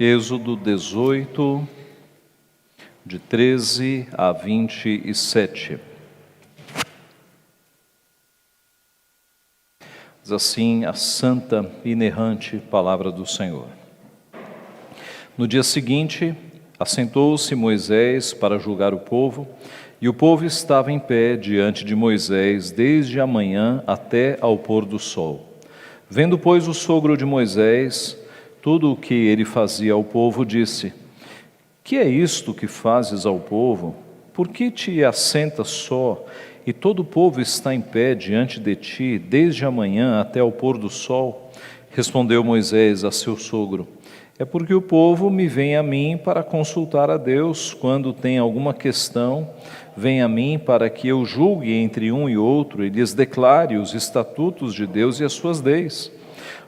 Êxodo 18, de 13 a 27. Diz assim a santa e inerrante palavra do Senhor. No dia seguinte, assentou-se Moisés para julgar o povo, e o povo estava em pé diante de Moisés desde a manhã até ao pôr do sol. Vendo, pois, o sogro de Moisés tudo o que ele fazia ao povo, disse: Que é isto que fazes ao povo? Por que te assentas só, e todo o povo está em pé diante de ti, desde a manhã até ao pôr do sol? Respondeu Moisés a seu sogro: É porque o povo me vem a mim para consultar a Deus. Quando tem alguma questão, vem a mim para que eu julgue entre um e outro e lhes declare os estatutos de Deus e as suas leis.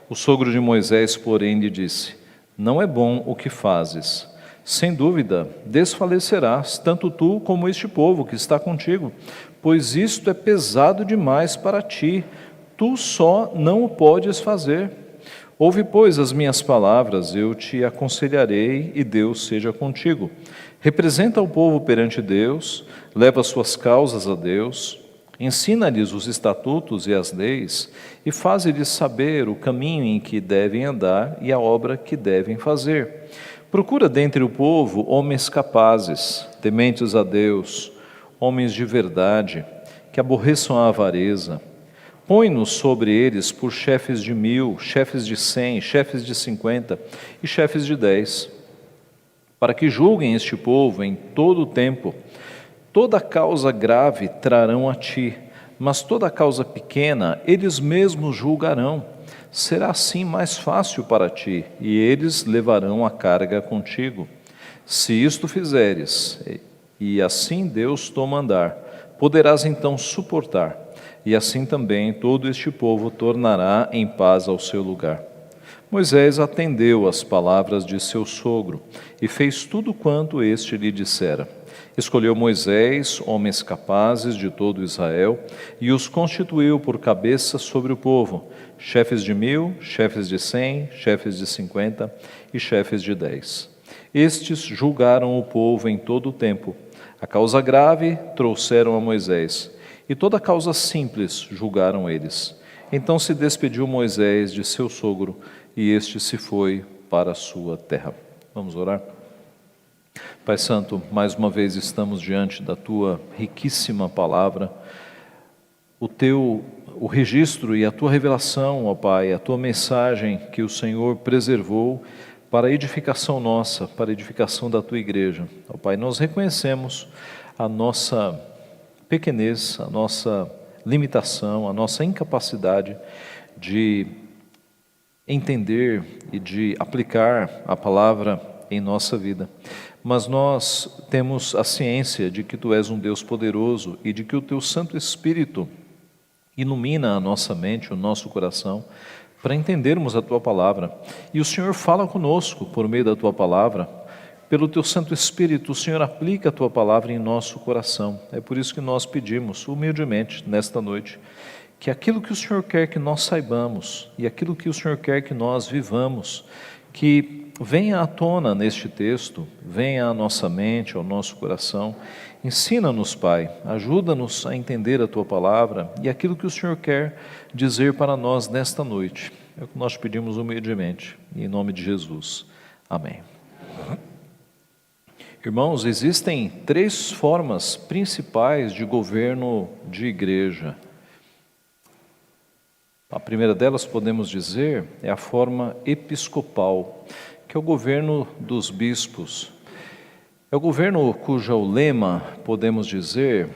O sogro de Moisés, porém, lhe disse: Não é bom o que fazes. Sem dúvida, desfalecerás, tanto tu como este povo que está contigo, pois isto é pesado demais para ti, tu só não o podes fazer. Ouve, pois, as minhas palavras, eu te aconselharei, e Deus seja contigo. Representa o povo perante Deus, leva suas causas a Deus, ensina-lhes os estatutos e as leis, e faze-lhes saber o caminho em que devem andar e a obra que devem fazer. Procura dentre o povo homens capazes, tementes a Deus, homens de verdade, que aborreçam a avareza. Põe-nos sobre eles por chefes de 1000, chefes de 100, chefes de 50 e chefes de 10, para que julguem este povo em todo o tempo. Toda causa grave trarão a ti, mas toda causa pequena eles mesmos julgarão. Será assim mais fácil para ti, e eles levarão a carga contigo. Se isto fizeres, e assim Deus te mandar, poderás então suportar, e assim também todo este povo tornará em paz ao seu lugar. Moisés atendeu às palavras de seu sogro, e fez tudo quanto este lhe dissera. Escolheu Moisés homens capazes de todo Israel e os constituiu por cabeça sobre o povo, chefes de 1000, chefes de 100, chefes de 50 e chefes de 10. Estes julgaram o povo em todo o tempo. A causa grave trouxeram a Moisés, e toda causa simples julgaram eles. Então se despediu Moisés de seu sogro, e este se foi para a sua terra. Vamos orar? Pai Santo, mais uma vez estamos diante da Tua riquíssima palavra, o registro e a Tua revelação, ó Pai, a Tua mensagem que o Senhor preservou para a edificação nossa, para a edificação da Tua igreja. Ó Pai, nós reconhecemos a nossa pequenez, a nossa limitação, a nossa incapacidade de entender e de aplicar a palavra em nossa vida. Mas nós temos a ciência de que Tu és um Deus poderoso e de que o Teu Santo Espírito ilumina a nossa mente, o nosso coração, para entendermos a Tua palavra. E o Senhor fala conosco por meio da Tua palavra. Pelo Teu Santo Espírito, o Senhor aplica a Tua palavra em nosso coração. É por isso que nós pedimos, humildemente, nesta noite, que aquilo que o Senhor quer que nós saibamos e aquilo que o Senhor quer que nós vivamos, que venha à tona neste texto, venha à nossa mente, ao nosso coração. Ensina-nos, Pai, ajuda-nos a entender a Tua palavra e aquilo que o Senhor quer dizer para nós nesta noite. É o que nós pedimos humildemente, em nome de Jesus. Amém. Irmãos, existem 3 formas principais de governo de igreja. A primeira delas, podemos dizer, é a forma episcopal, que é o governo dos bispos. É o governo cujo lema, podemos dizer,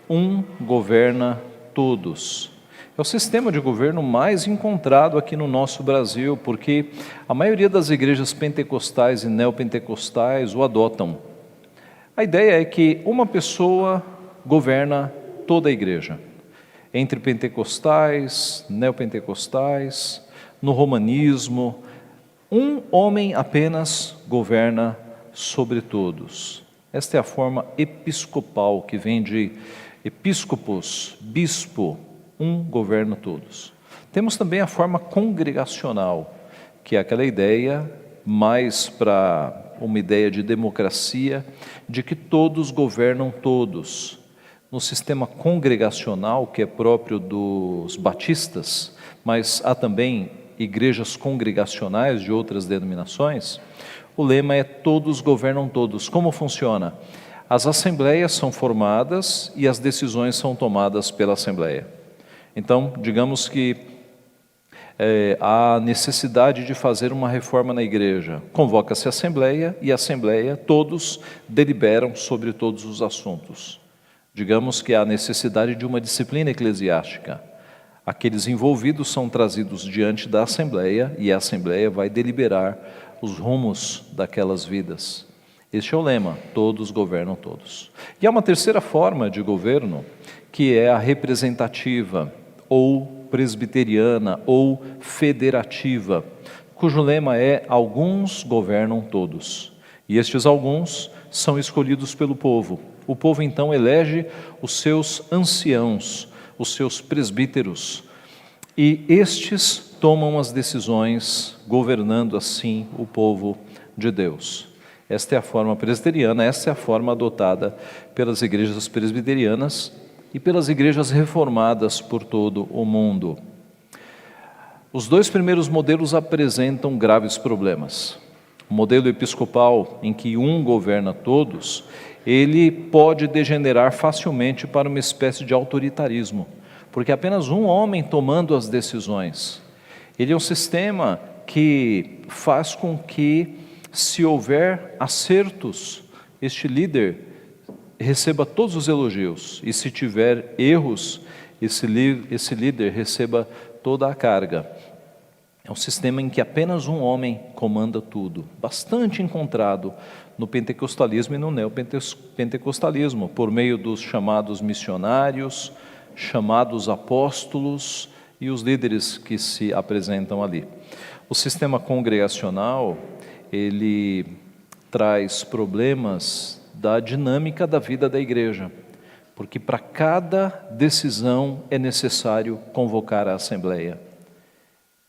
um governa todos. É o sistema de governo mais encontrado aqui no nosso Brasil, porque a maioria das igrejas pentecostais e neopentecostais o adotam. A ideia é que uma pessoa governa toda a igreja. Entre pentecostais, neopentecostais, no romanismo, um homem apenas governa sobre todos. Esta é a forma episcopal, que vem de episcopos, bispo, um governa todos. Temos também a forma congregacional, que é aquela ideia mais para uma ideia de democracia, de que todos governam todos. No sistema congregacional, que é próprio dos batistas, mas há também igrejas congregacionais de outras denominações, o lema é todos governam todos. Como funciona? As assembleias são formadas e as decisões são tomadas pela assembleia. Então, digamos que há necessidade de fazer uma reforma na igreja. Convoca-se a assembleia e a assembleia, todos deliberam sobre todos os assuntos. Digamos que há necessidade de uma disciplina eclesiástica. Aqueles envolvidos são trazidos diante da assembleia e a assembleia vai deliberar os rumos daquelas vidas. Este é o lema, todos governam todos. E há uma terceira forma de governo, que é a representativa, ou presbiteriana, ou federativa, cujo lema é alguns governam todos. E estes alguns são escolhidos pelo povo. O povo então elege os seus anciãos, os seus presbíteros, e estes tomam as decisões, governando assim o povo de Deus. Esta é a forma presbiteriana, esta é a forma adotada pelas igrejas presbiterianas e pelas igrejas reformadas por todo o mundo. Os dois primeiros modelos apresentam graves problemas. O modelo episcopal, em que um governa todos, ele pode degenerar facilmente para uma espécie de autoritarismo, porque apenas um homem tomando as decisões. Ele é um sistema que faz com que, se houver acertos, este líder receba todos os elogios, e se tiver erros, esse líder receba toda a carga. É um sistema em que apenas um homem comanda tudo, bastante encontrado no pentecostalismo e no neopentecostalismo, por meio dos chamados missionários, chamados apóstolos e os líderes que se apresentam ali. O sistema congregacional, ele traz problemas da dinâmica da vida da igreja, porque para cada decisão é necessário convocar a assembleia.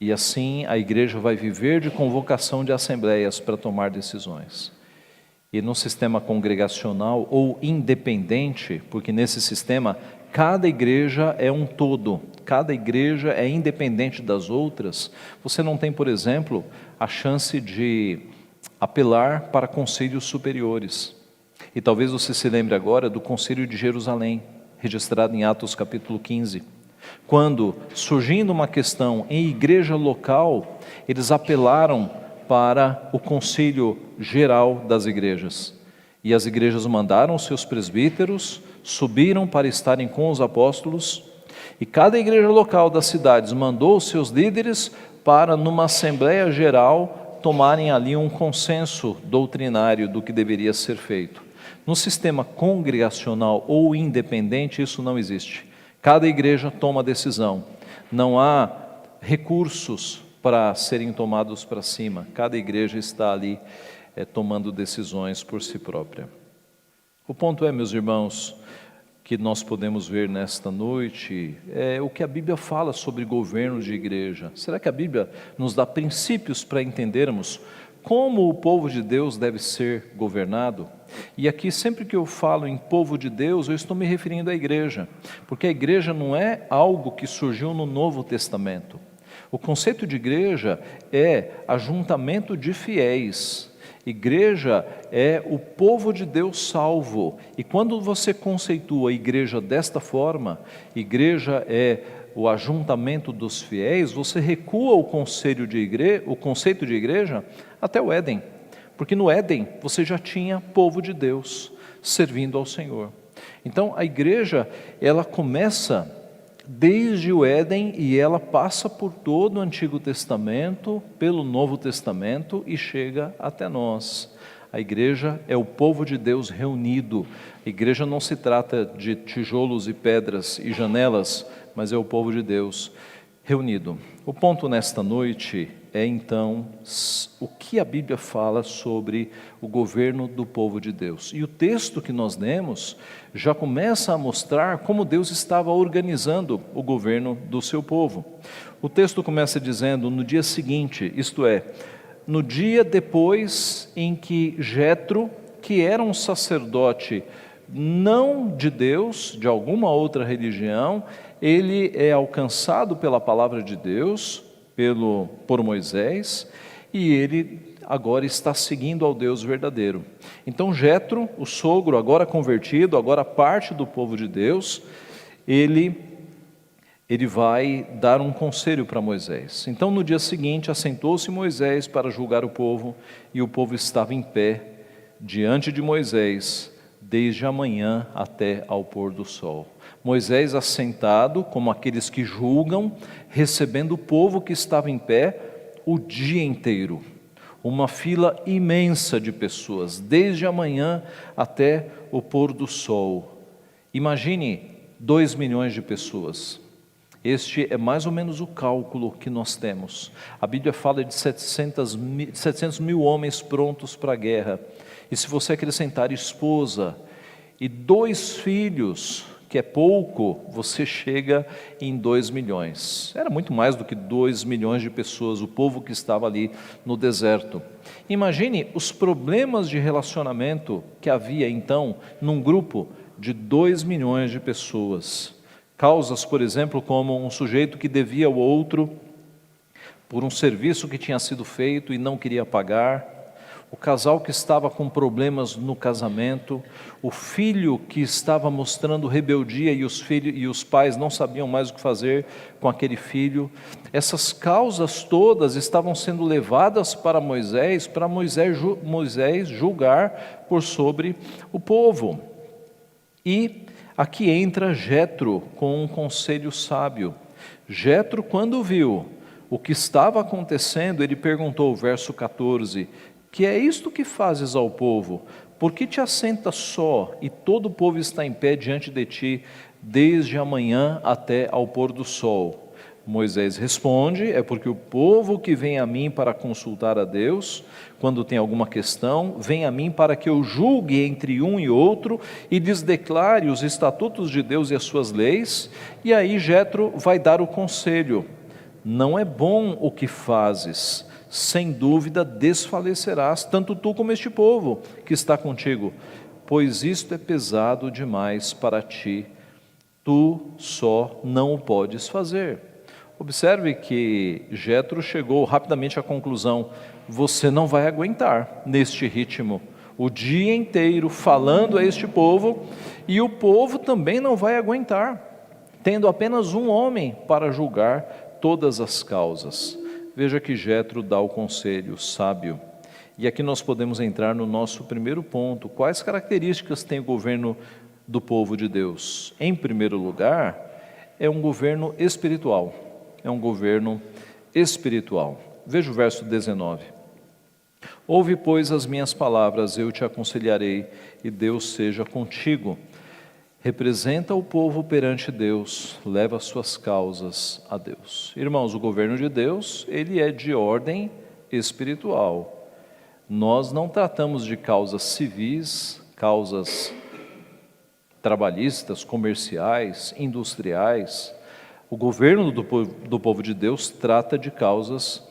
E assim a igreja vai viver de convocação de assembleias para tomar decisões. E no sistema congregacional ou independente, porque nesse sistema cada igreja é um todo, cada igreja é independente das outras, você não tem, por exemplo, a chance de apelar para conselhos superiores. E talvez você se lembre agora do Concílio de Jerusalém, registrado em Atos capítulo 15. Quando, surgindo uma questão em igreja local, eles apelaram para o concílio geral das igrejas. E as igrejas mandaram seus presbíteros, subiram para estarem com os apóstolos, e cada igreja local das cidades mandou os seus líderes para, numa assembleia geral, tomarem ali um consenso doutrinário do que deveria ser feito. No sistema congregacional ou independente, isso não existe. Cada igreja toma decisão, não há recursos para serem tomados para cima, cada igreja está ali tomando decisões por si própria. O ponto é, meus irmãos, que nós podemos ver nesta noite, é o que a Bíblia fala sobre governo de igreja. Será que a Bíblia nos dá princípios para entendermos como o povo de Deus deve ser governado? E aqui, sempre que eu falo em povo de Deus, eu estou me referindo à igreja, porque a igreja não é algo que surgiu no Novo Testamento. O conceito de igreja é ajuntamento de fiéis. Igreja é o povo de Deus salvo. E quando você conceitua a igreja desta forma, igreja é o ajuntamento dos fiéis, você recua o conceito de igreja até o Éden. Porque no Éden você já tinha povo de Deus servindo ao Senhor. Então a igreja, ela começa desde o Éden e ela passa por todo o Antigo Testamento, pelo Novo Testamento e chega até nós. A igreja é o povo de Deus reunido. A igreja não se trata de tijolos e pedras e janelas, mas é o povo de Deus reunido. O ponto nesta noite é então o que a Bíblia fala sobre o governo do povo de Deus. E o texto que nós lemos já começa a mostrar como Deus estava organizando o governo do seu povo. O texto começa dizendo: no dia seguinte, isto é, no dia depois em que Jetro, que era um sacerdote não de Deus, de alguma outra religião, ele é alcançado pela palavra de Deus, por Moisés, e ele agora está seguindo ao Deus verdadeiro. Então Jetro, o sogro, agora convertido, agora parte do povo de Deus, ele vai dar um conselho para Moisés. Então no dia seguinte assentou-se Moisés para julgar o povo, e o povo estava em pé diante de Moisés, desde a manhã até ao pôr do sol. Moisés assentado, como aqueles que julgam, recebendo o povo que estava em pé o dia inteiro. Uma fila imensa de pessoas, desde a manhã até o pôr do sol. Imagine 2 milhões de pessoas. Este é mais ou menos o cálculo que nós temos. A Bíblia fala de 700 mil homens prontos para a guerra. E se você acrescentar esposa e 2 filhos, que é pouco, você chega em 2 milhões. Era muito mais do que 2 milhões de pessoas, o povo que estava ali no deserto. Imagine os problemas de relacionamento que havia então num grupo de 2 milhões de pessoas. Causas, por exemplo, como um sujeito que devia ao outro por um serviço que tinha sido feito e não queria pagar, o casal que estava com problemas no casamento, o filho que estava mostrando rebeldia e os pais não sabiam mais o que fazer com aquele filho. Essas causas todas estavam sendo levadas para Moisés julgar por sobre o povo. E aqui entra Jetro com um conselho sábio. Jetro, quando viu o que estava acontecendo, ele perguntou, verso 14: que é isto que fazes ao povo? Por que te assentas só e todo o povo está em pé diante de ti, desde a manhã até ao pôr do sol? Moisés responde: é porque o povo que vem a mim para consultar a Deus, quando tem alguma questão, vem a mim para que eu julgue entre um e outro e lhes declare os estatutos de Deus e as suas leis. E aí Jetro vai dar o conselho: não é bom o que fazes, sem dúvida desfalecerás, tanto tu como este povo que está contigo, pois isto é pesado demais para ti, tu só não o podes fazer. Observe que Jetro chegou rapidamente à conclusão: você não vai aguentar neste ritmo, o dia inteiro falando a este povo, e o povo também não vai aguentar, tendo apenas um homem para julgar todas as causas. Veja que Jetro dá o conselho sábio. E aqui nós podemos entrar no nosso primeiro ponto. Quais características tem o governo do povo de Deus? Em primeiro lugar, é um governo espiritual. É um governo espiritual. Veja o verso 19. Ouve, pois, as minhas palavras, eu te aconselharei, e Deus seja contigo. Representa o povo perante Deus, leva as suas causas a Deus. Irmãos, o governo de Deus, ele é de ordem espiritual. Nós não tratamos de causas civis, causas trabalhistas, comerciais, industriais. O governo do povo de Deus trata de causas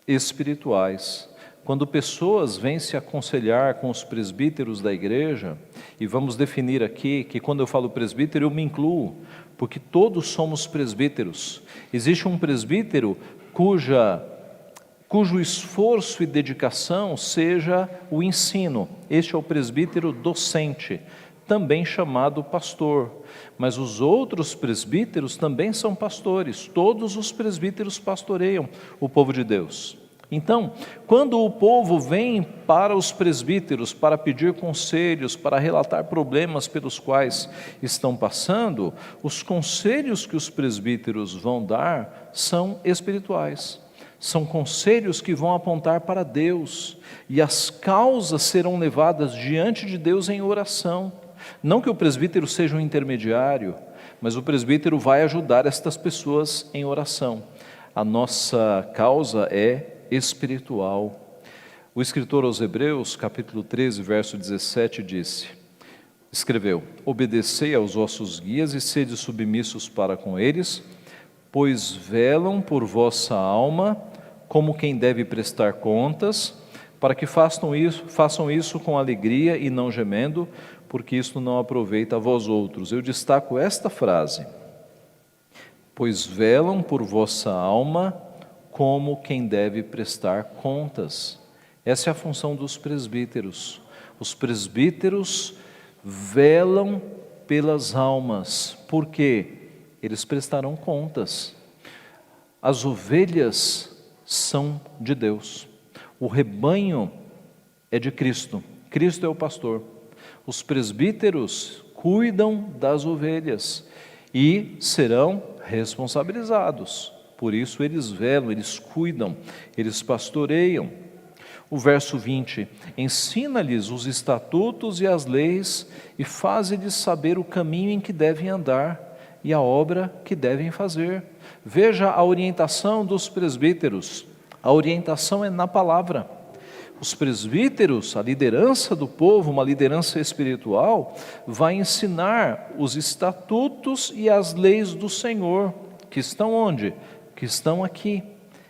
espirituais. Quando pessoas vêm se aconselhar com os presbíteros da igreja, e vamos definir aqui que quando eu falo presbítero eu me incluo, porque todos somos presbíteros. Existe um presbítero cujo esforço e dedicação seja o ensino. Este é o presbítero docente, também chamado pastor. Mas os outros presbíteros também são pastores. Todos os presbíteros pastoreiam o povo de Deus. Então, quando o povo vem para os presbíteros para pedir conselhos, para relatar problemas pelos quais estão passando, os conselhos que os presbíteros vão dar são espirituais. São conselhos que vão apontar para Deus, e as causas serão levadas diante de Deus em oração. Não que o presbítero seja um intermediário, mas o presbítero vai ajudar estas pessoas em oração. A nossa causa é espiritual. O escritor aos Hebreus, capítulo 13, verso 17, escreveu: obedecei aos vossos guias e sede submissos para com eles, pois velam por vossa alma como quem deve prestar contas, para que façam isso com alegria e não gemendo, porque isto não aproveita a vós outros. Eu destaco esta frase: pois velam por vossa alma como quem deve prestar contas. Essa é a função dos presbíteros. Os presbíteros velam pelas almas, porque eles prestarão contas. As ovelhas são de Deus, o rebanho é de Cristo, Cristo é o pastor. Os presbíteros cuidam das ovelhas e serão responsabilizados, por isso eles velam, eles cuidam, eles pastoreiam. O verso 20: ensina-lhes os estatutos e as leis e faze-lhes saber o caminho em que devem andar e a obra que devem fazer. Veja a orientação dos presbíteros, a orientação é na palavra. Os presbíteros, a liderança do povo, uma liderança espiritual, vai ensinar os estatutos e as leis do Senhor, que estão onde? Que estão aqui.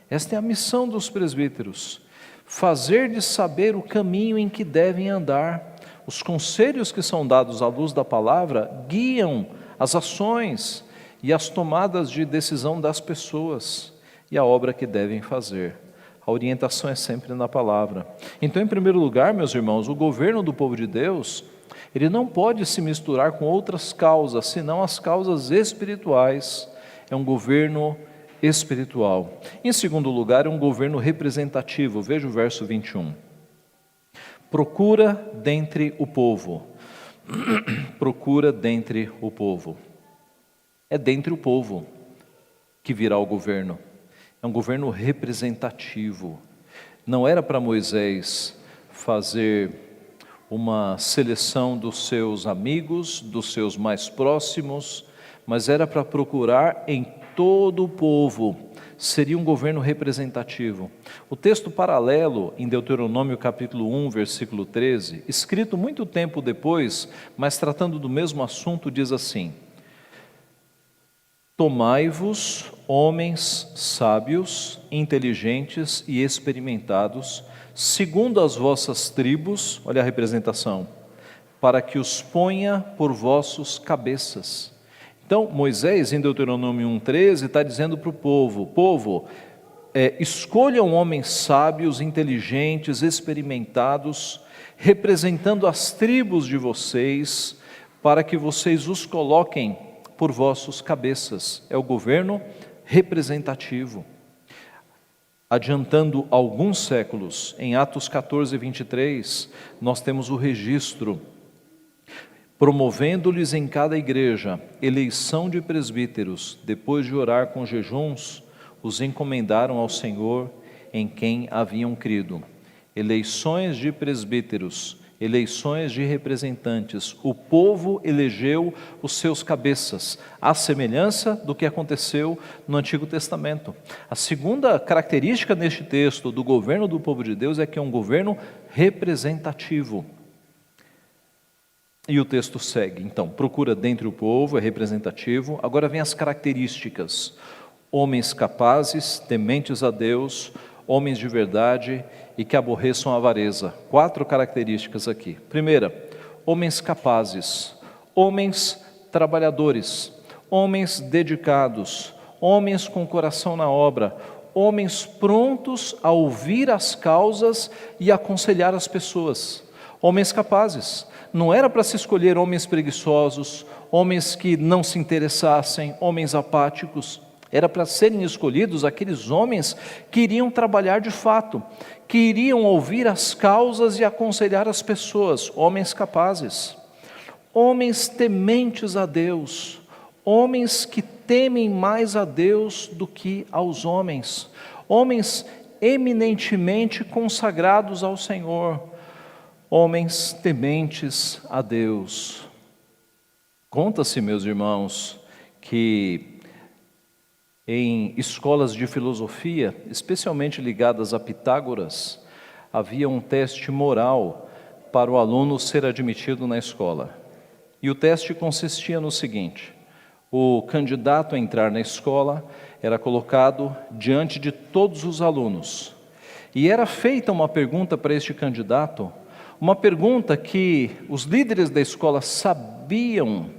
Esta é a missão dos presbíteros: fazer-lhes saber o caminho em que devem andar. Os conselhos que são dados à luz da palavra guiam as ações e as tomadas de decisão das pessoas e a obra que devem fazer. A orientação é sempre na palavra. Então, em primeiro lugar, meus irmãos, o governo do povo de Deus, ele não pode se misturar com outras causas, senão as causas espirituais. É um governo espiritual. Em segundo lugar, é um governo representativo. Veja o verso 21. Procura dentre o povo. Procura dentre o povo. É dentre o povo que virá o governo. É um governo representativo. Não era para Moisés fazer uma seleção dos seus amigos, dos seus mais próximos, mas era para procurar em todo o povo. Seria um governo representativo. O texto paralelo em Deuteronômio capítulo 1, versículo 13, escrito muito tempo depois, mas tratando do mesmo assunto, diz assim: tomai-vos homens sábios, inteligentes e experimentados, segundo as vossas tribos, olha a representação, para que os ponha por vossos cabeças. Então, Moisés, em Deuteronômio 1,13, está dizendo para o povo, escolham homens sábios, inteligentes, experimentados, representando as tribos de vocês, para que vocês os coloquem por vossos cabeças. É o governo representativo. Adiantando alguns séculos, em Atos 14, 23, nós temos o registro, promovendo-lhes em cada igreja eleição de presbíteros, depois de orar com jejuns, os encomendaram ao Senhor em quem haviam crido. Eleições de presbíteros, eleições de representantes, o povo elegeu os seus cabeças, à semelhança do que aconteceu no Antigo Testamento. A segunda característica neste texto do governo do povo de Deus é que é um governo representativo. E o texto segue, então, procura dentre o povo, é representativo. Agora vem as características: homens capazes, tementes a Deus, homens de verdade e que aborreçam a avareza. 4 características aqui. Primeira, homens capazes, homens trabalhadores, homens dedicados, homens com coração na obra, homens prontos a ouvir as causas e aconselhar as pessoas. Homens capazes. Não era para se escolher homens preguiçosos, homens que não se interessassem, homens apáticos. Era para serem escolhidos aqueles homens que iriam trabalhar de fato, que iriam ouvir as causas e aconselhar as pessoas, homens capazes, homens tementes a Deus, homens que temem mais a Deus do que aos homens, homens eminentemente consagrados ao Senhor, homens tementes a Deus. Conta-se, meus irmãos, que em escolas de filosofia, especialmente ligadas a Pitágoras, havia um teste moral para o aluno ser admitido na escola. E o teste consistia no seguinte: o candidato a entrar na escola era colocado diante de todos os alunos. E era feita uma pergunta para este candidato, uma pergunta que os líderes da escola sabiam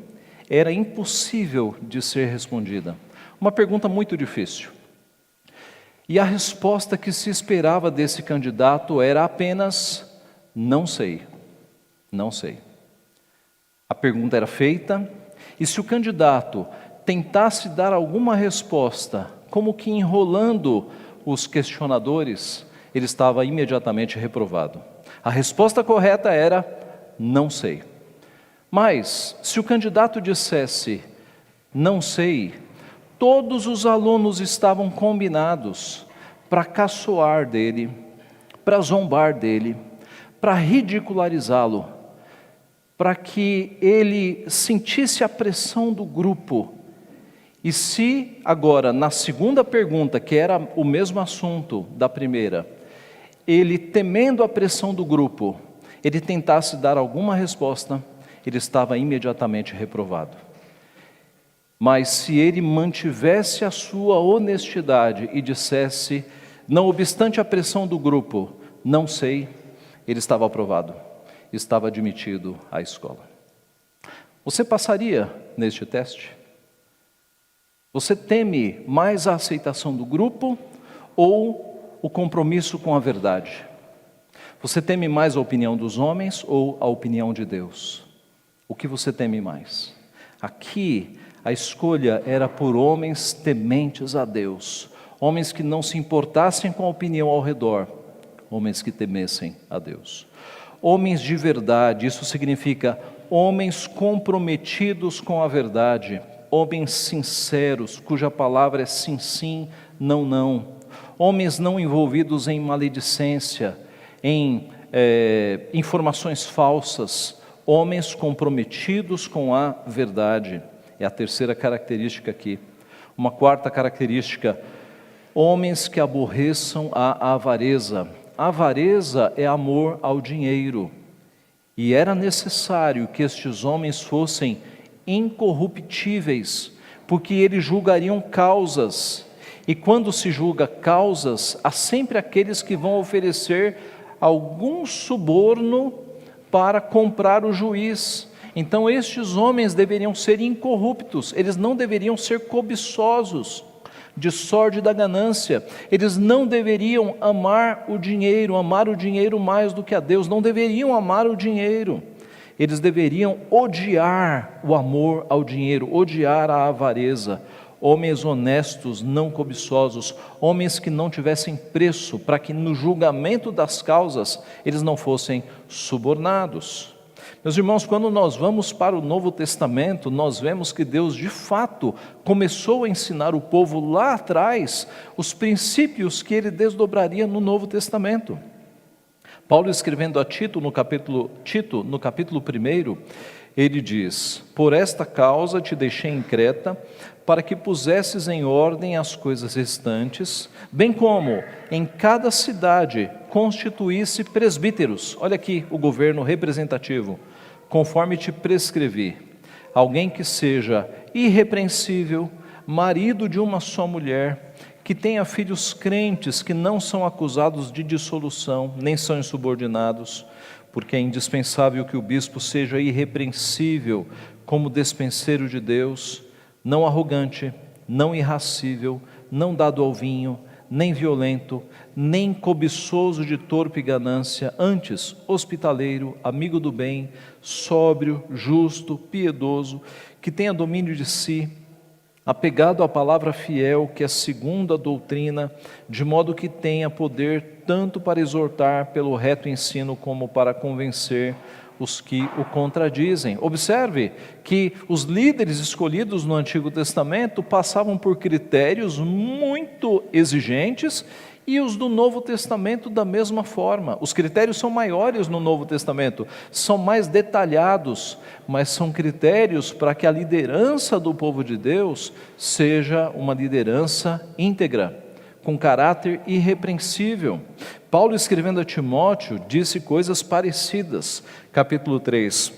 era impossível de ser respondida. Uma pergunta muito difícil. E a resposta que se esperava desse candidato era apenas: não sei, não sei. A pergunta era feita, e se o candidato tentasse dar alguma resposta, como que enrolando os questionadores, ele estava imediatamente reprovado. A resposta correta era: não sei. Mas, se o candidato dissesse: não sei, todos os alunos estavam combinados para caçoar dele, para zombar dele, para ridicularizá-lo, para que ele sentisse a pressão do grupo. E se agora, na segunda pergunta, que era o mesmo assunto da primeira, ele, temendo a pressão do grupo, ele tentasse dar alguma resposta, ele estava imediatamente reprovado. Mas se ele mantivesse a sua honestidade e dissesse, não obstante a pressão do grupo, não sei, ele estava aprovado, estava admitido à escola. Você passaria neste teste? Você teme mais a aceitação do grupo ou o compromisso com a verdade? Você teme mais a opinião dos homens ou a opinião de Deus? O que você teme mais? Aqui, a escolha era por homens tementes a Deus, homens que não se importassem com a opinião ao redor, homens que temessem a Deus. Homens de verdade, isso significa homens comprometidos com a verdade, homens sinceros, cuja palavra é sim, sim, não, não. Homens não envolvidos em maledicência, em informações falsas, homens comprometidos com a verdade. É a terceira característica aqui. Uma quarta característica: homens que aborreçam a avareza. A avareza é amor ao dinheiro. E era necessário que estes homens fossem incorruptíveis, porque eles julgariam causas. E quando se julga causas, há sempre aqueles que vão oferecer algum suborno para comprar o juiz. Então estes homens deveriam ser incorruptos, eles não deveriam ser cobiçosos de sórdida ganância, eles não deveriam amar o dinheiro mais do que a Deus, não deveriam amar o dinheiro, eles deveriam odiar o amor ao dinheiro, odiar a avareza. Homens honestos, não cobiçosos, homens que não tivessem preço, para que no julgamento das causas eles não fossem subornados. Meus irmãos, quando nós vamos para o Novo Testamento, nós vemos que Deus de fato começou a ensinar o povo lá atrás os princípios que ele desdobraria no Novo Testamento. Paulo, escrevendo a Tito, no capítulo 1, ele diz: por esta causa te deixei em Creta, para que pusesses em ordem as coisas restantes, bem como em cada cidade constituísse presbíteros. Olha aqui o governo representativo, conforme te prescrevi, alguém que seja irrepreensível, marido de uma só mulher, que tenha filhos crentes, que não são acusados de dissolução, nem são insubordinados, porque é indispensável que o bispo seja irrepreensível como despenseiro de Deus, não arrogante, não irracível, não dado ao vinho, nem violento, nem cobiçoso de torpe ganância, antes hospitaleiro, amigo do bem, sóbrio, justo, piedoso, que tenha domínio de si, apegado à palavra fiel, que é segundo a doutrina, de modo que tenha poder tanto para exortar pelo reto ensino, como para convencer os que o contradizem. Observe que os líderes escolhidos no Antigo Testamento passavam por critérios muito exigentes, e os do Novo Testamento da mesma forma. Os critérios são maiores no Novo Testamento, são mais detalhados, mas são critérios para que a liderança do povo de Deus seja uma liderança íntegra, com caráter irrepreensível. Paulo, escrevendo a Timóteo, disse coisas parecidas. Capítulo 3,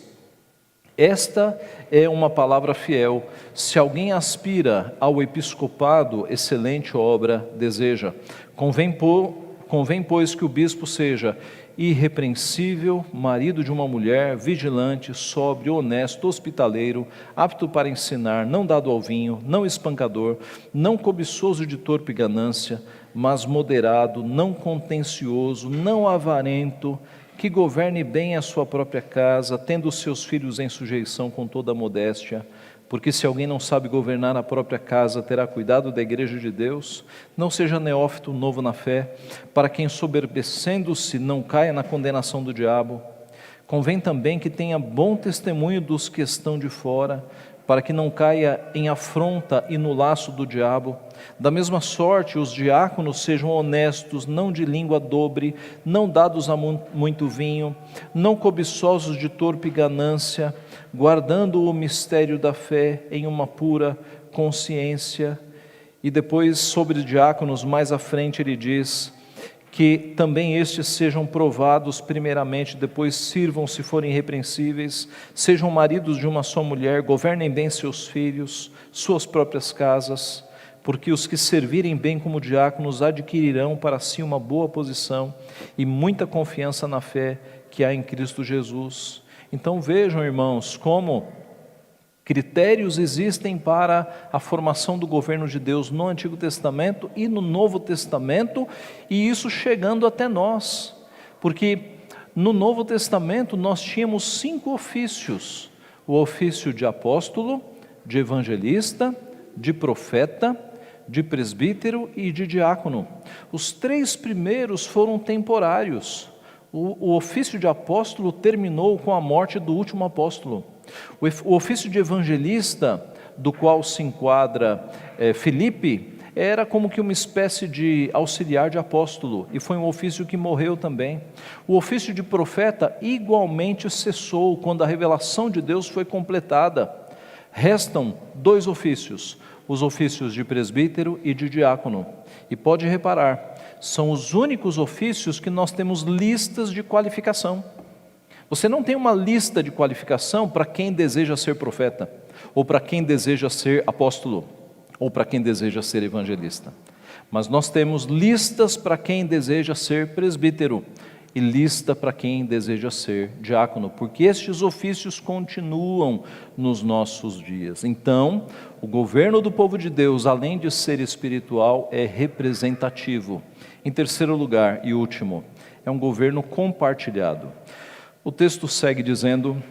Esta é uma palavra fiel. Se alguém aspira ao episcopado, excelente obra deseja. Convém, pois, que o bispo seja irrepreensível, marido de uma mulher, vigilante, sóbrio, honesto, hospitaleiro, apto para ensinar, não dado ao vinho, não espancador, não cobiçoso de torpe ganância, mas moderado, não contencioso, não avarento, que governe bem a sua própria casa, tendo os seus filhos em sujeição com toda a modéstia. Porque se alguém não sabe governar a própria casa, terá cuidado da igreja de Deus. Não seja neófito, novo na fé, para que, ensoberbecendo-se, não caia na condenação do diabo. Convém também que tenha bom testemunho dos que estão de fora, para que não caia em afronta e no laço do diabo. Da mesma sorte, os diáconos sejam honestos, não de língua dobre, não dados a muito vinho, não cobiçosos de torpe ganância, guardando o mistério da fé em uma pura consciência. E depois, sobre diáconos, mais à frente ele diz que também estes sejam provados primeiramente, depois sirvam se forem irrepreensíveis, sejam maridos de uma só mulher, governem bem seus filhos, suas próprias casas, porque os que servirem bem como diáconos adquirirão para si uma boa posição e muita confiança na fé que há em Cristo Jesus. Então vejam, irmãos, como critérios existem para a formação do governo de Deus no Antigo Testamento e no Novo Testamento, e isso chegando até nós, porque no Novo Testamento nós tínhamos 5 ofícios: o ofício de apóstolo, de evangelista, de profeta, de presbítero e de diácono. Os 3 primeiros foram temporários. O ofício de apóstolo terminou com a morte do último apóstolo. O ofício de evangelista, do qual se enquadra Filipe, era como que uma espécie de auxiliar de apóstolo, e foi um ofício que morreu também. O ofício de profeta igualmente cessou quando a revelação de Deus foi completada. Restam 2 ofícios, os ofícios de presbítero e de diácono. E pode reparar, são os únicos ofícios que nós temos listas de qualificação. Você não tem uma lista de qualificação para quem deseja ser profeta, ou para quem deseja ser apóstolo, ou para quem deseja ser evangelista. Mas nós temos listas para quem deseja ser presbítero, e lista para quem deseja ser diácono, porque estes ofícios continuam nos nossos dias. Então, o governo do povo de Deus, além de ser espiritual, é representativo. Em terceiro lugar e último, é um governo compartilhado. O texto segue dizendo: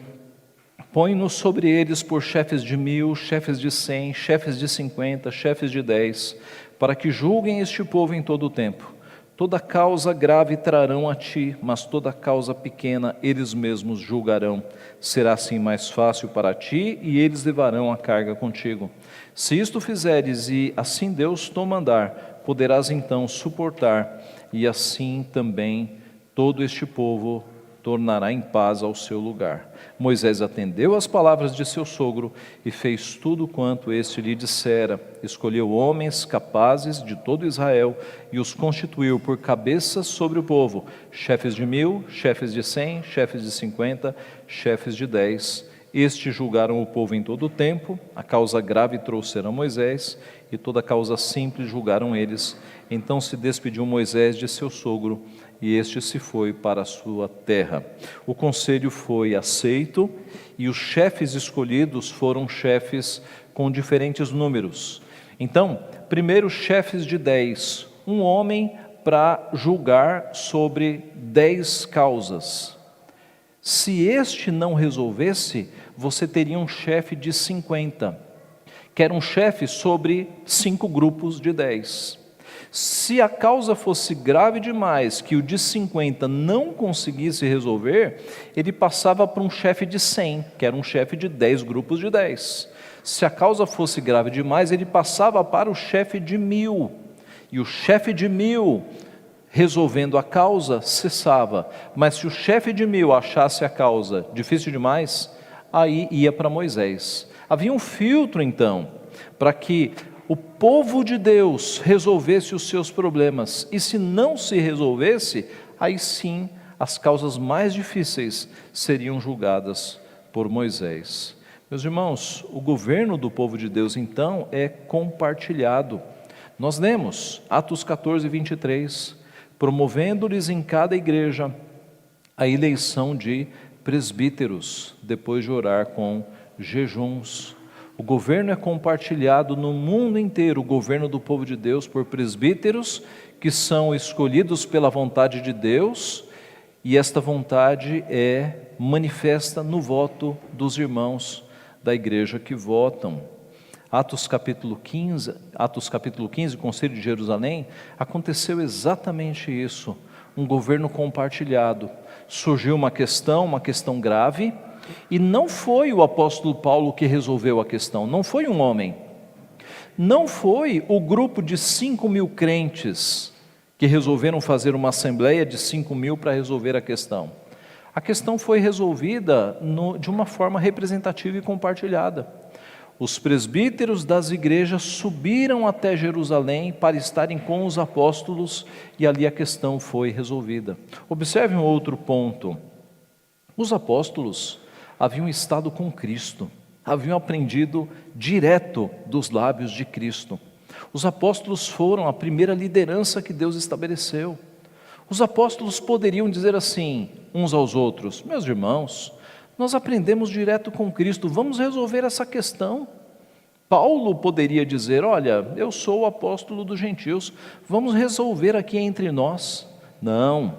põe-nos sobre eles por chefes de 1000, chefes de 100, chefes de 50, chefes de 10, para que julguem este povo em todo o tempo. Toda causa grave trarão a ti, mas toda causa pequena eles mesmos julgarão. Será assim mais fácil para ti, e eles levarão a carga contigo. Se isto fizeres, e assim Deus te mandar, poderás então suportar, e assim também todo este povo tornará em paz ao seu lugar. Moisés atendeu às palavras de seu sogro e fez tudo quanto este lhe dissera. Escolheu homens capazes de todo Israel e os constituiu por cabeças sobre o povo, chefes de 1000, chefes de 100, chefes de 50, chefes de 10. Estes julgaram o povo em todo o tempo. A causa grave trouxeram a Moisés, e toda causa simples julgaram eles. Então se despediu Moisés de seu sogro, e este se foi para a sua terra. O conselho foi aceito, e os chefes escolhidos foram chefes com diferentes números. Então, primeiro, chefes de 10, um homem para julgar sobre 10 causas. Se este não resolvesse, você teria um chefe de 50, que era um chefe sobre 5 grupos de 10. Se a causa fosse grave demais, que o de 50 não conseguisse resolver, ele passava para um chefe de 100, que era um chefe de 10 grupos de 10. Se a causa fosse grave demais, ele passava para o chefe de 1000, e o chefe de 1000, resolvendo a causa, cessava. Mas se o chefe de 1000 achasse a causa difícil demais, aí ia para Moisés. Havia um filtro então, para que o povo de Deus resolvesse os seus problemas, e se não se resolvesse, aí sim as causas mais difíceis seriam julgadas por Moisés. Meus irmãos, o governo do povo de Deus, então, é compartilhado. Nós lemos Atos 14, 23, promovendo-lhes em cada igreja a eleição de presbíteros, depois de orar com jejuns. O governo é compartilhado no mundo inteiro, o governo do povo de Deus, por presbíteros que são escolhidos pela vontade de Deus, e esta vontade é manifesta no voto dos irmãos da igreja que votam. Atos capítulo 15, Conselho de Jerusalém, aconteceu exatamente isso, um governo compartilhado. Surgiu uma questão grave, e não foi o apóstolo Paulo que resolveu a questão, não foi um homem, não foi o grupo de 5.000 crentes que resolveram fazer uma assembleia de 5.000 para resolver a questão. A questão foi resolvida de uma forma representativa e compartilhada. Os presbíteros das igrejas subiram até Jerusalém para estarem com os apóstolos, e ali a questão foi resolvida. Observe um outro ponto. Os apóstolos haviam estado com Cristo, haviam aprendido direto dos lábios de Cristo. Os apóstolos foram a primeira liderança que Deus estabeleceu. Os apóstolos poderiam dizer assim uns aos outros: meus irmãos, nós aprendemos direto com Cristo, vamos resolver essa questão. Paulo poderia dizer: olha, eu sou o apóstolo dos gentios, vamos resolver aqui entre nós. Não,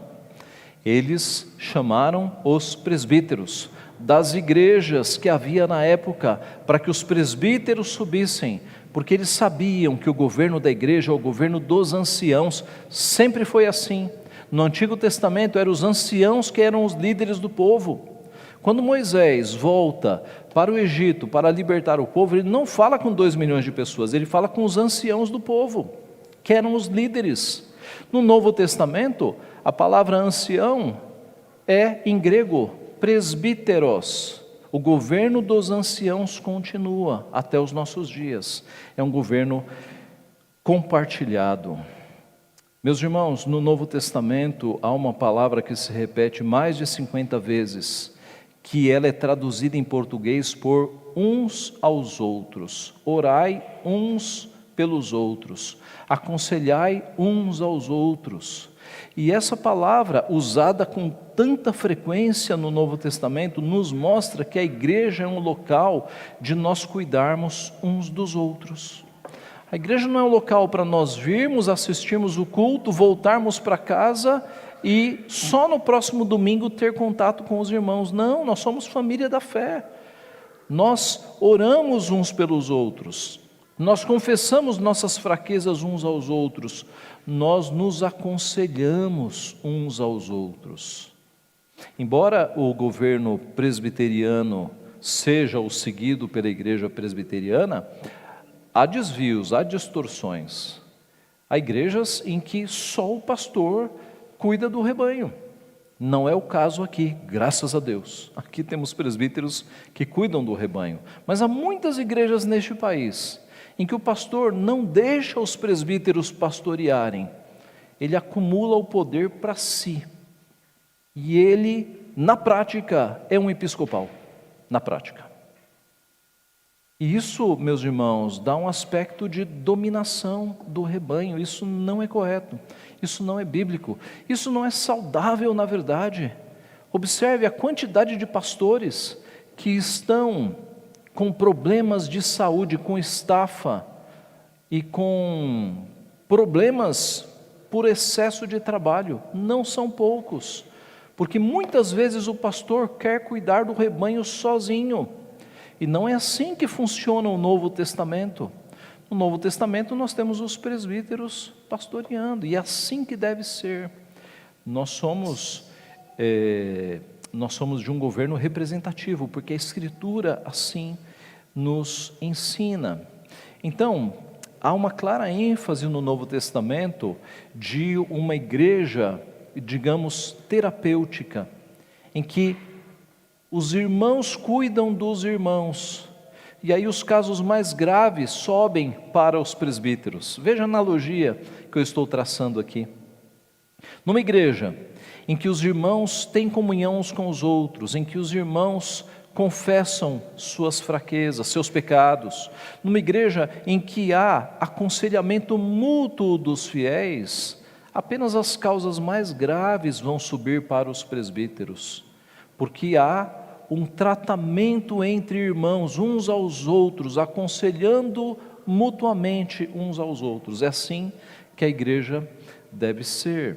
eles chamaram os presbíteros das igrejas que havia na época, para que os presbíteros subissem, porque eles sabiam que o governo da igreja, o governo dos anciãos, sempre foi assim. No Antigo Testamento eram os anciãos que eram os líderes do povo. Quando Moisés volta para o Egito para libertar o povo, ele não fala com 2 milhões de pessoas, ele fala com os anciãos do povo, que eram os líderes. No Novo Testamento, a palavra ancião é em grego presbíteros. O governo dos anciãos continua até os nossos dias. É um governo compartilhado. Meus irmãos, no Novo Testamento há uma palavra que se repete mais de 50 vezes, que ela é traduzida em português por uns aos outros. Orai uns pelos outros, aconselhai uns aos outros. E essa palavra, usada com tanta frequência no Novo Testamento, nos mostra que a igreja é um local de nós cuidarmos uns dos outros. A igreja não é um local para nós virmos, assistirmos o culto, voltarmos para casa e só no próximo domingo ter contato com os irmãos. Não, nós somos família da fé. Nós oramos uns pelos outros. Nós confessamos nossas fraquezas uns aos outros. Nós nos aconselhamos uns aos outros. Embora o governo presbiteriano seja o seguido pela igreja presbiteriana, há desvios, há distorções. Há igrejas em que só o pastor cuida do rebanho. Não é o caso aqui, graças a Deus. Aqui temos presbíteros que cuidam do rebanho. Mas há muitas igrejas neste país em que o pastor não deixa os presbíteros pastorearem. Ele acumula o poder para si. E ele, na prática, é um episcopal. Na prática. E isso, meus irmãos, dá um aspecto de dominação do rebanho. Isso não é correto, isso não é bíblico, isso não é saudável na verdade. Observe a quantidade de pastores que estão com problemas de saúde, com estafa e com problemas por excesso de trabalho. Não são poucos, porque muitas vezes o pastor quer cuidar do rebanho sozinho. E não é assim que funciona o Novo Testamento. No Novo Testamento nós temos os presbíteros pastoreando, e é assim que deve ser. Nós somos de um governo representativo, porque a Escritura assim nos ensina. Então, há uma clara ênfase no Novo Testamento de uma igreja, digamos, terapêutica, em que os irmãos cuidam dos irmãos, e aí os casos mais graves sobem para os presbíteros. Veja a analogia que eu estou traçando aqui. Numa igreja em que os irmãos têm comunhão uns com os outros, em que os irmãos confessam suas fraquezas, seus pecados. Numa igreja em que há aconselhamento mútuo dos fiéis, apenas as causas mais graves vão subir para os presbíteros, porque há um tratamento entre irmãos, uns aos outros, aconselhando mutuamente uns aos outros. É assim que a igreja deve ser.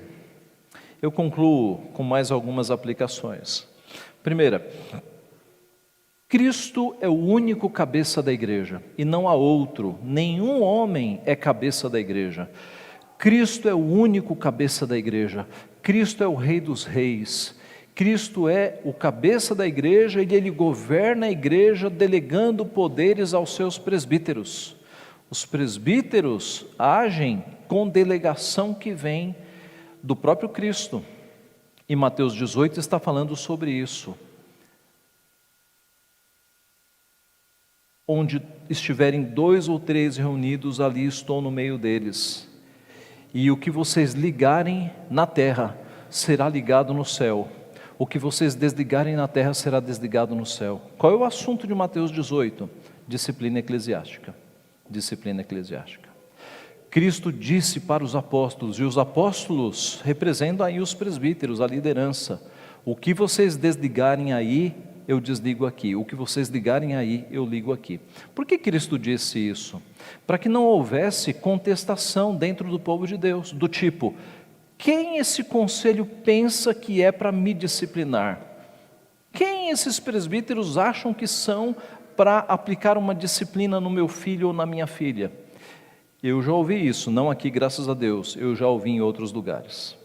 Eu concluo com mais algumas aplicações. Primeira, Cristo é o único cabeça da igreja e não há outro, nenhum homem é cabeça da igreja. Cristo é o único cabeça da igreja, Cristo é o Rei dos Reis, Cristo é o cabeça da igreja e Ele governa a igreja delegando poderes aos seus presbíteros. Os presbíteros agem com delegação que vem do próprio Cristo, e Mateus 18 está falando sobre isso. Onde estiverem 2 ou 3 reunidos, ali estou no meio deles. E o que vocês ligarem na terra, será ligado no céu. O que vocês desligarem na terra, será desligado no céu. Qual é o assunto de Mateus 18? Disciplina eclesiástica. Disciplina eclesiástica. Cristo disse para os apóstolos, e os apóstolos representam aí os presbíteros, a liderança: o que vocês desligarem aí, eu desligo aqui, o que vocês ligarem aí, eu ligo aqui. Por que Cristo disse isso? Para que não houvesse contestação dentro do povo de Deus, do tipo: quem esse conselho pensa que é para me disciplinar? Quem esses presbíteros acham que são para aplicar uma disciplina no meu filho ou na minha filha? Eu já ouvi isso, não aqui, graças a Deus, eu já ouvi em outros lugares.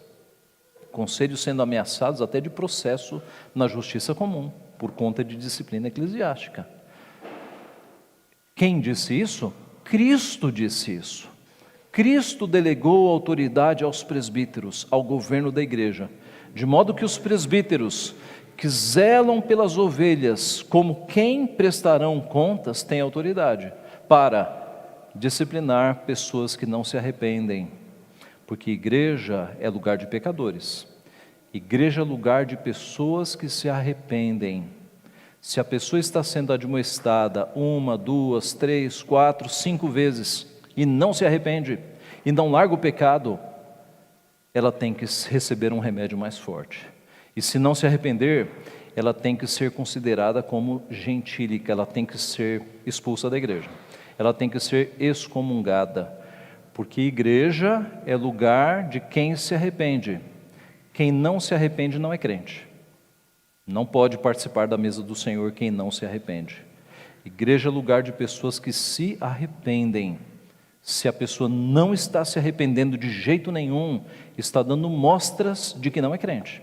Conselhos sendo ameaçados até de processo na justiça comum, por conta de disciplina eclesiástica. Quem disse isso? Cristo disse isso. Cristo delegou autoridade aos presbíteros, ao governo da igreja, de modo que os presbíteros que zelam pelas ovelhas, como quem prestarão contas, têm autoridade para disciplinar pessoas que não se arrependem, porque igreja é lugar de pecadores, igreja é lugar de pessoas que se arrependem. Se a pessoa está sendo admoestada 1, 2, 3, 4, 5 vezes e não se arrepende e não larga o pecado, ela tem que receber um remédio mais forte. E se não se arrepender, ela tem que ser considerada como gentílica, ela tem que ser expulsa da igreja, ela tem que ser excomungada, porque igreja é lugar de quem se arrepende. Quem não se arrepende não é crente. Não pode participar da mesa do Senhor quem não se arrepende. Igreja é lugar de pessoas que se arrependem. Se a pessoa não está se arrependendo de jeito nenhum, está dando mostras de que não é crente.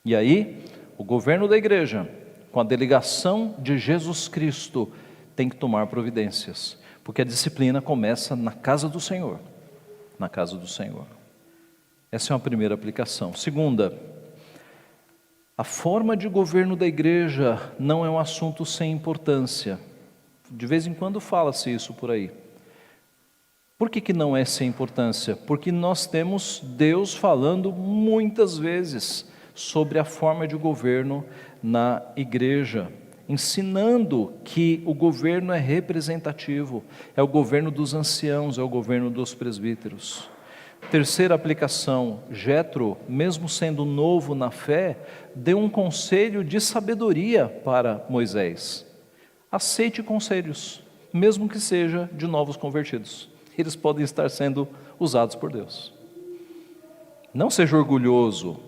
E aí, o governo da igreja, com a delegação de Jesus Cristo, tem que tomar providências, porque a disciplina começa na casa do Senhor. Na casa do Senhor. Essa é uma primeira aplicação. Segunda, a forma de governo da igreja não é um assunto sem importância. De vez em quando fala-se isso por aí. Por que não é sem importância? Porque nós temos Deus falando muitas vezes sobre a forma de governo na igreja, ensinando que o governo é representativo, é o governo dos anciãos, é o governo dos presbíteros. Terceira aplicação, Jetro, mesmo sendo novo na fé, deu um conselho de sabedoria para Moisés. Aceite conselhos, mesmo que seja de novos convertidos. Eles podem estar sendo usados por Deus. Não seja orgulhoso.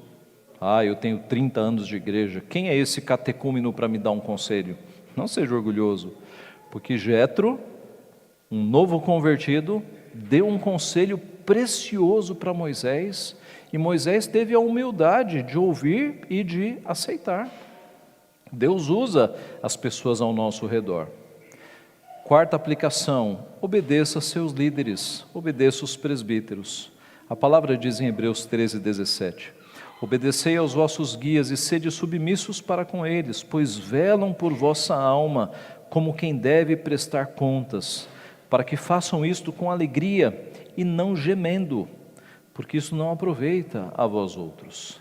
Eu tenho 30 anos de igreja. Quem é esse catecúmeno para me dar um conselho? Não seja orgulhoso. Porque Jetro, um novo convertido, deu um conselho precioso para Moisés. E Moisés teve a humildade de ouvir e de aceitar. Deus usa as pessoas ao nosso redor. Quarta aplicação, obedeça seus líderes, obedeça os presbíteros. A palavra diz em Hebreus 13:17, obedecei aos vossos guias e sede submissos para com eles, pois velam por vossa alma, como quem deve prestar contas, para que façam isto com alegria e não gemendo, porque isso não aproveita a vós outros.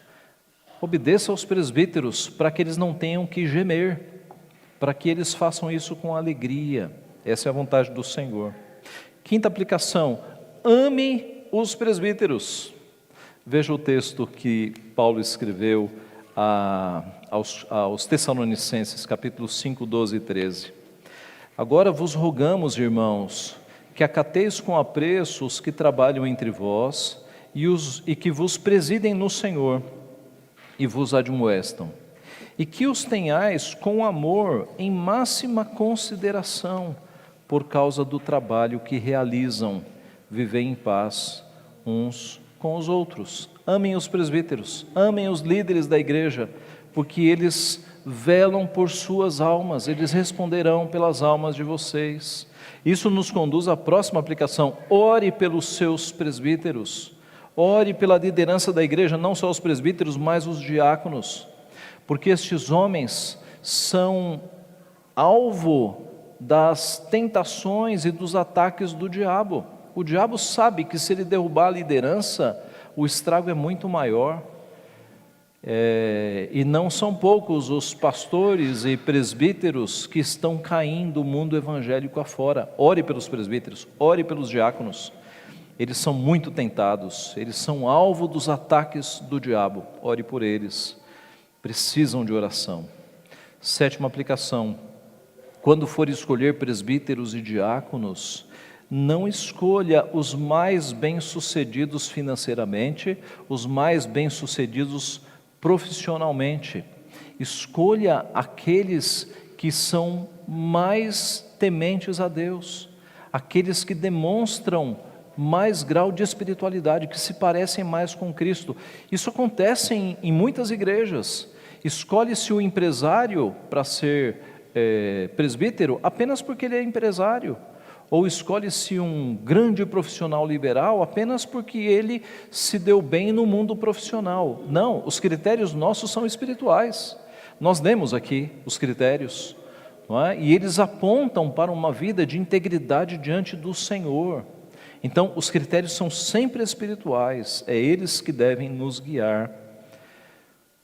Obedeça aos presbíteros, para que eles não tenham que gemer. para que eles façam isso com alegria. Essa é a vontade do Senhor. Quinta aplicação: ame os presbíteros. Veja o texto que Paulo escreveu aos Tessalonicenses, capítulo 5, 12 e 13. Agora vos rogamos, irmãos, que acateis com apreço os que trabalham entre vós e que vos presidem no Senhor e vos admoestam, e que os tenhais com amor em máxima consideração por causa do trabalho que realizam. Vivei em paz uns com os outros. Amem os presbíteros, amem os líderes da igreja, porque eles velam por suas almas, eles responderão pelas almas de vocês. Isso nos conduz à próxima aplicação: ore pelos seus presbíteros, ore pela liderança da igreja, não só os presbíteros, mas os diáconos, porque estes homens são alvo das tentações e dos ataques do diabo. O diabo sabe que se ele derrubar a liderança, o estrago é muito maior. E não são poucos os pastores e presbíteros que estão caindo o mundo evangélico afora. Ore pelos presbíteros, ore pelos diáconos. Eles são muito tentados, eles são alvo dos ataques do diabo. Ore por eles, precisam de oração. Sétima aplicação: quando for escolher presbíteros e diáconos, não escolha os mais bem-sucedidos financeiramente, os mais bem-sucedidos profissionalmente. Escolha aqueles que são mais tementes a Deus, aqueles que demonstram mais grau de espiritualidade, que se parecem mais com Cristo. Isso acontece em muitas igrejas. Escolhe-se o empresário para ser presbítero apenas porque ele é empresário, ou escolhe-se um grande profissional liberal apenas porque ele se deu bem no mundo profissional. Não, os critérios nossos são espirituais. Nós lemos aqui os critérios, não é? E eles apontam para uma vida de integridade diante do Senhor. Então, os critérios são sempre espirituais, é eles que devem nos guiar.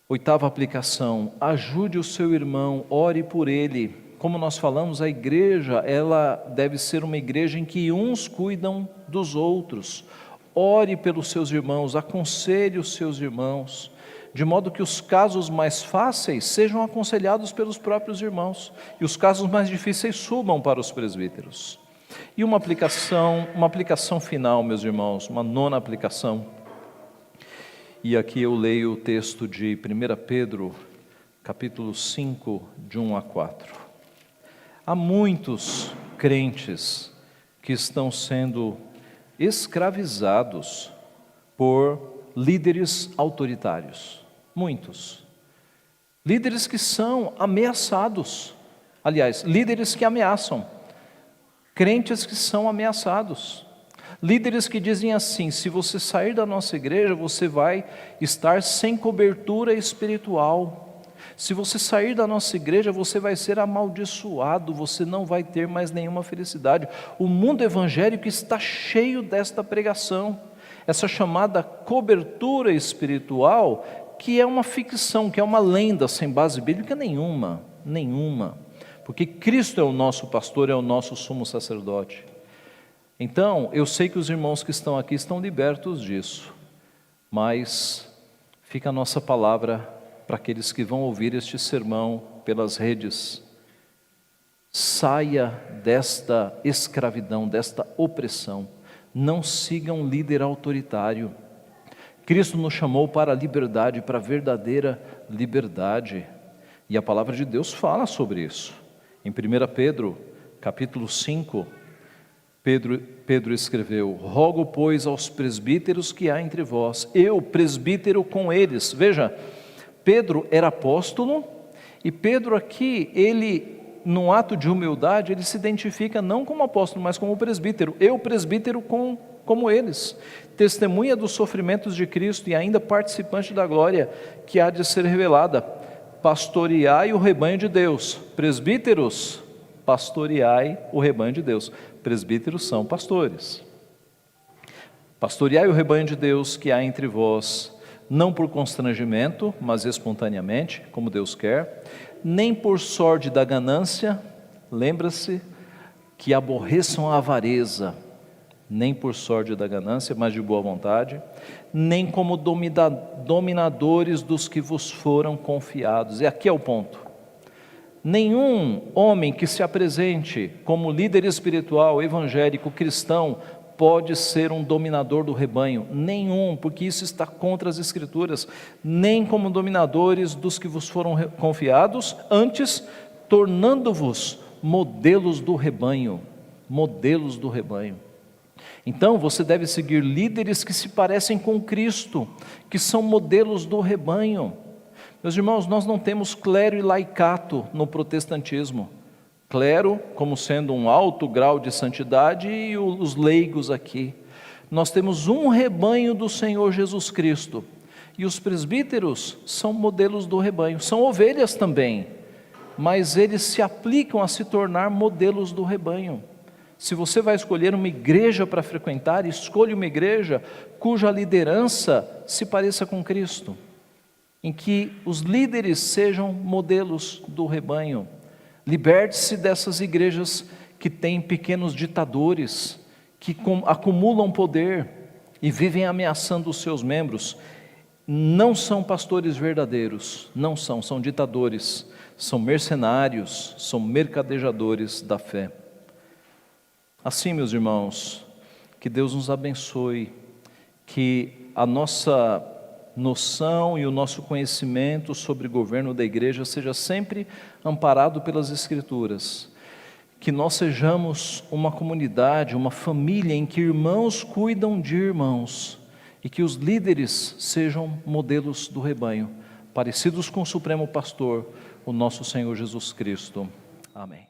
Oitava aplicação: ajude o seu irmão, ore por ele. Como nós falamos, a igreja, ela deve ser uma igreja em que uns cuidam dos outros. Ore pelos seus irmãos, aconselhe os seus irmãos, de modo que os casos mais fáceis sejam aconselhados pelos próprios irmãos e os casos mais difíceis subam para os presbíteros. E uma aplicação final, meus irmãos, uma nona aplicação. E aqui eu leio o texto de 1 Pedro, capítulo 5, de 1 a 4. Há muitos crentes que estão sendo escravizados por líderes autoritários. Muitos. Líderes que são ameaçados. Aliás, líderes que ameaçam. Crentes que são ameaçados. Líderes que dizem assim: se você sair da nossa igreja, você vai estar sem cobertura espiritual. Se você sair da nossa igreja, você vai ser amaldiçoado, você não vai ter mais nenhuma felicidade. O mundo evangélico está cheio desta pregação, essa chamada cobertura espiritual, que é uma ficção, que é uma lenda sem base bíblica nenhuma, porque Cristo é o nosso pastor, é o nosso sumo sacerdote. Então, eu sei que os irmãos que estão aqui estão libertos disso, mas fica a nossa palavra para aqueles que vão ouvir este sermão pelas redes: saia desta escravidão, desta opressão, não siga um líder autoritário. Cristo nos chamou para a liberdade, para a verdadeira liberdade, e a palavra de Deus fala sobre isso. Em 1 Pedro, capítulo 5, Pedro escreveu: rogo, pois, aos presbíteros que há entre vós, eu, presbítero com eles. Veja, Pedro era apóstolo, e Pedro aqui, ele, num ato de humildade, ele se identifica não como apóstolo, mas como presbítero. Eu, presbítero como eles, testemunha dos sofrimentos de Cristo e ainda participante da glória que há de ser revelada. Pastoreai o rebanho de Deus. Presbíteros, pastoreai o rebanho de Deus. Presbíteros são pastores. Pastoreai o rebanho de Deus que há entre vós, não por constrangimento, mas espontaneamente, como Deus quer, nem por sorte da ganância, lembra-se, que aborreçam a avareza, nem por sorte da ganância, mas de boa vontade, nem como dominadores dos que vos foram confiados. E aqui é o ponto. Nenhum homem que se apresente como líder espiritual, evangélico, cristão, pode ser um dominador do rebanho. Nenhum, porque isso está contra as Escrituras. Nem como dominadores dos que vos foram confiados, antes tornando-vos modelos do rebanho. Modelos do rebanho. Então você deve seguir líderes que se parecem com Cristo, que são modelos do rebanho. Meus irmãos, nós não temos clero e laicato no protestantismo. Clero como sendo um alto grau de santidade e os leigos aqui. Nós temos um rebanho do Senhor Jesus Cristo. E os presbíteros são modelos do rebanho, são ovelhas também, mas eles se aplicam a se tornar modelos do rebanho. Se você vai escolher uma igreja para frequentar, escolha uma igreja cuja liderança se pareça com Cristo, em que os líderes sejam modelos do rebanho. Liberte-se dessas igrejas que têm pequenos ditadores, que acumulam poder e vivem ameaçando os seus membros. Não são pastores verdadeiros, não são ditadores, são mercenários, são mercadejadores da fé. Assim, meus irmãos, que Deus nos abençoe, que a nossa noção e o nosso conhecimento sobre o governo da igreja seja sempre amparado pelas Escrituras, que nós sejamos uma comunidade, uma família em que irmãos cuidam de irmãos e que os líderes sejam modelos do rebanho, parecidos com o Supremo Pastor, o nosso Senhor Jesus Cristo. Amém.